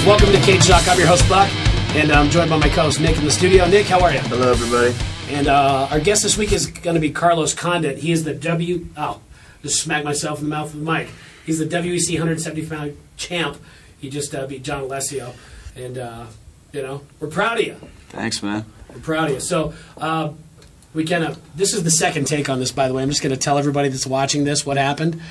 Welcome to Cage Talk. I'm your host, Buck, and I'm joined by my co-host, Nick, in the studio. Nick, how are you? Hello, everybody. And our guest this week is going to be Carlos Condit. He is the just smacked myself in the mouth with the mic. He's the WEC 175 champ. He just beat John Alessio. And, we're proud of you. Thanks, man. We're proud of you. So, this is the second take on this, by the way. I'm just going to tell everybody that's watching this what happened.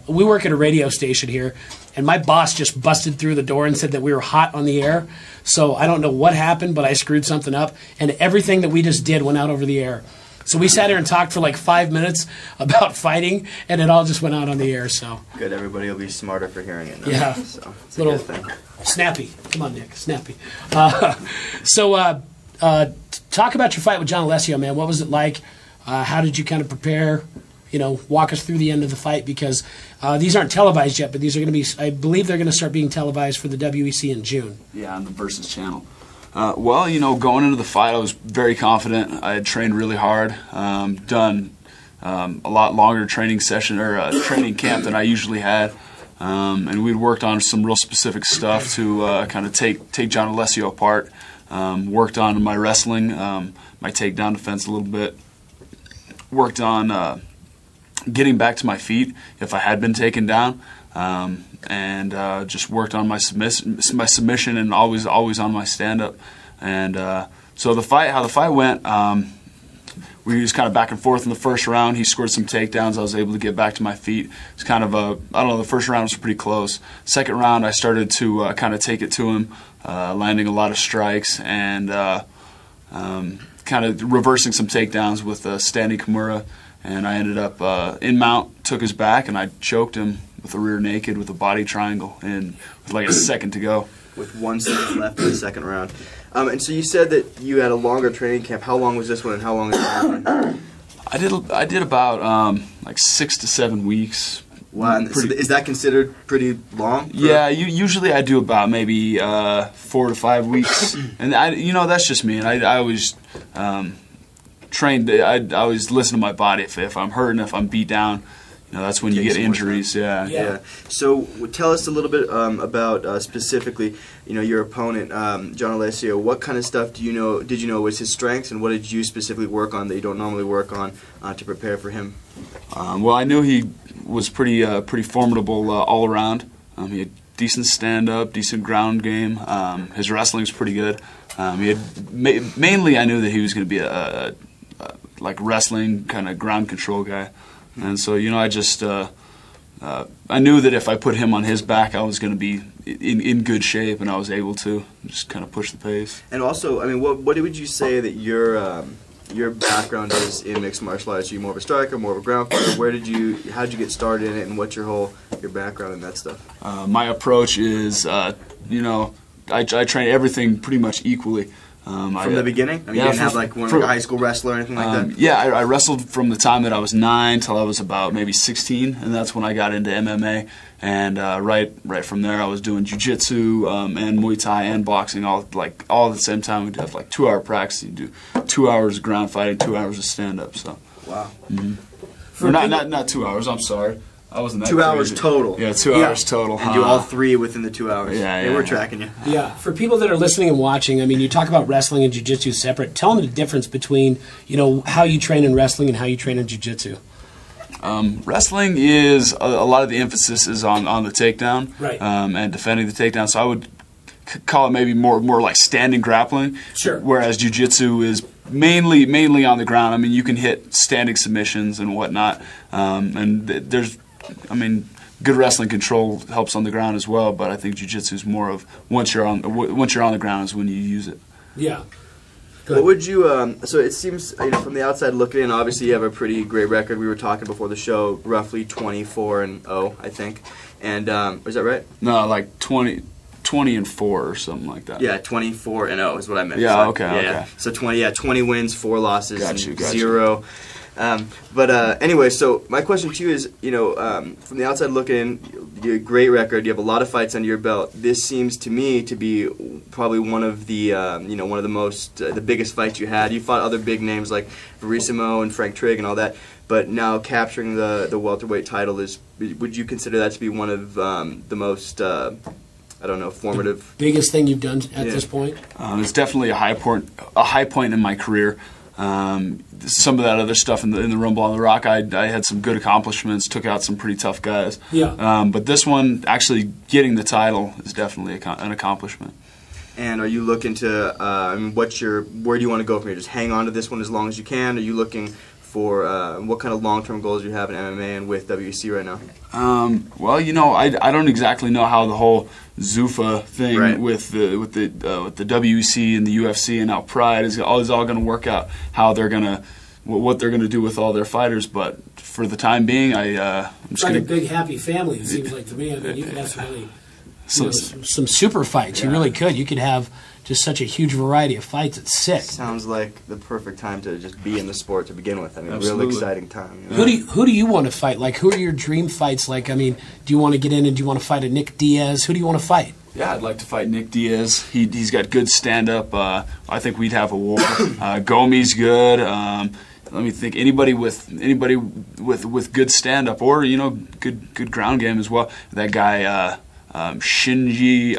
We work at a radio station here, and my boss just busted through the door and said that we were hot on the air. So I don't know what happened, but I screwed something up, and everything that we just did went out over the air. So we sat here and talked for like 5 minutes about fighting, and it all just went out on the air. So good. Everybody will be smarter for hearing it now. Yeah. So it's little a good thing. Snappy. Come on, Nick. Snappy. Talk about your fight with John Alessio, man. What was it like? How did you kind of prepare? Walk us through the end of the fight, because these aren't televised yet, but these are going to be, I believe they're going to start being televised for the WEC in June. Yeah, on the Versus channel. Going into the fight, I was very confident. I had trained really hard, done a lot longer training session or training camp than I usually had, and we'd worked on some real specific stuff to kind of take John Alessio apart. Worked on my wrestling, my takedown defense a little bit. Worked on getting back to my feet if I had been taken down, and just worked on my submission and always on my stand-up. And so how the fight went, we were just kind of back and forth in the first round. He scored some takedowns. I was able to get back to my feet. It's kind of the first round was pretty close. Second round, I started to kind of take it to him, landing a lot of strikes and kind of reversing some takedowns with standing Kimura. And I ended up in mount, took his back, and I choked him with a rear naked with a body triangle, and with like a second to go. With 1 second left in the second round. And so you said that you had a longer training camp. How long was this one, and how long is that one? I did about like 6 to 7 weeks. Wow, so is that considered pretty long? Yeah, usually I do about maybe 4 to 5 weeks, and that's just me. And I always trained. I always listen to my body. If I'm hurting, if I'm beat down, that's when you get injuries. Yeah. So tell us a little bit about specifically, your opponent, John Alessio. What kind of stuff did you know was his strengths, and what did you specifically work on that you don't normally work on to prepare for him? Well, I knew he was pretty formidable all around. He had decent stand-up, decent ground game. His wrestling's pretty good. Mainly I knew that he was going to be a like wrestling kind of ground control guy. And so, I just I knew that if I put him on his back, I was going to be in good shape, and I was able to just kind of push the pace. And also, what would you say that your background is in mixed martial arts? Are you more of a striker, more of a ground fighter? How did you get started in it, and what's your background in that stuff? My approach is, I train everything pretty much equally. From the beginning? You didn't have like a high school wrestler or anything like that? Yeah, I wrestled from the time that I was 9 till I was about maybe 16, and that's when I got into MMA. And right from there, I was doing jiu-jitsu and Muay Thai and boxing all at the same time. We'd have like 2-hour practice. You'd do 2 hours of ground fighting, 2 hours of stand-up. So. Wow. Mm-hmm. Not 2 hours. I'm sorry. I wasn't that 2 hours crazy. total. Yeah, 2 hours total. And do all 3 within the 2 hours. Yeah. We're tracking you. Yeah. For people that are listening and watching, you talk about wrestling and jiu-jitsu separate. Tell them the difference between, how you train in wrestling and how you train in jiu-jitsu. Wrestling is a lot of the emphasis is on the takedown, right, and defending the takedown. So I would call it maybe more like standing grappling. Sure. Whereas jiu-jitsu is mainly on the ground. You can hit standing submissions and whatnot, and there's, good wrestling control helps on the ground as well. But I think jiu-jitsu is more of once you're on the ground is when you use it. Yeah. What would you, so it seems, from the outside looking in, obviously you have a pretty great record. We were talking before the show, roughly 24-0, I think. And, is that right? No, like 20-4 or something like that. Yeah, 24-0 is what I meant. Yeah, so, okay. So 20 wins, 4 losses, got you. 0. Anyway, so my question to you is, from the outside looking in, you have a great record. You have a lot of fights under your belt. This seems to me to be probably one of the, one of the most, the biggest fights you had. You fought other big names like Verissimo and Frank Trigg and all that, but now capturing the welterweight title would you consider that to be one of the most I don't know, formative? Biggest thing you've done at this point? It's definitely a high point in my career. Some of that other stuff in the Rumble on the Rock, I had some good accomplishments, took out some pretty tough guys. Yeah. But this one, actually getting the title is definitely an accomplishment. And are you looking to, where do you want to go from here? Just hang on to this one as long as you can? Are you looking for, what kind of long-term goals you have in MMA and with WEC right now? Well, I don't exactly know how the whole Zuffa thing with the WEC and the UFC and now Pride is all going to work out. How they're going to, what they're going to do with all their fighters. But for the time being, I'm just like a big happy family. It seems like to me. I mean, you could have some really, some super fights. Yeah. You really could. You could have just such a huge variety of fights. It's sick. Sounds like the perfect time to just be in the sport to begin with. I mean, Absolutely. real exciting time. Who do you want to fight? Like, who are your dream fights? Like, I mean, do you want to get in and do you want to fight a Nick Diaz? Who do you want to fight? Yeah, I'd like to fight Nick Diaz. He's got good stand-up. I think we'd have a war. Gomi's good. Let me think. Anybody with good stand-up or good ground game as well. That guy Shinji.